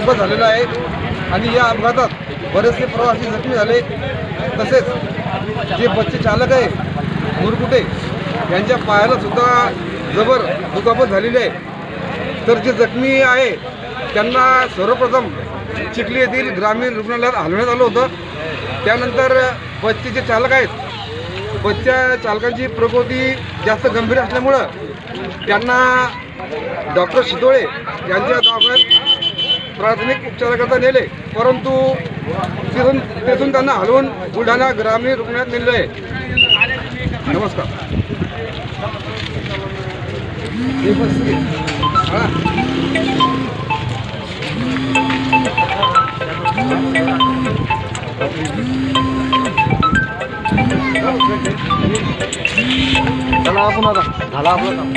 अपघात झालेला आहे आणि या अपघातात बरेचसे प्रवासी जखमी झाले। तसेच जे बसचे चालक आहे मुरकुटे यांच्या पायाला सुद्धा जबर दुखापत झालेली आहे। तर जे जखमी आहे त्यांना सर्वप्रथम चिखली येथील ग्रामीण रुग्णालयात हलवण्यात आलं होतं। त्यानंतर बसचे जे चालक आहेत बसच्या चालकांची प्रकृती जास्त गंभीर असल्यामुळं त्यांना डॉक्टर शितोळे यांच्या दवाखान्यात प्राथमिक उपचाराकरता नेले, परंतु तेथून त्यांना हलवून बुलढाणा ग्रामीण रुग्णालयात नेले आहे। नमस्कार। चला आपण आता झाला आपलं काम।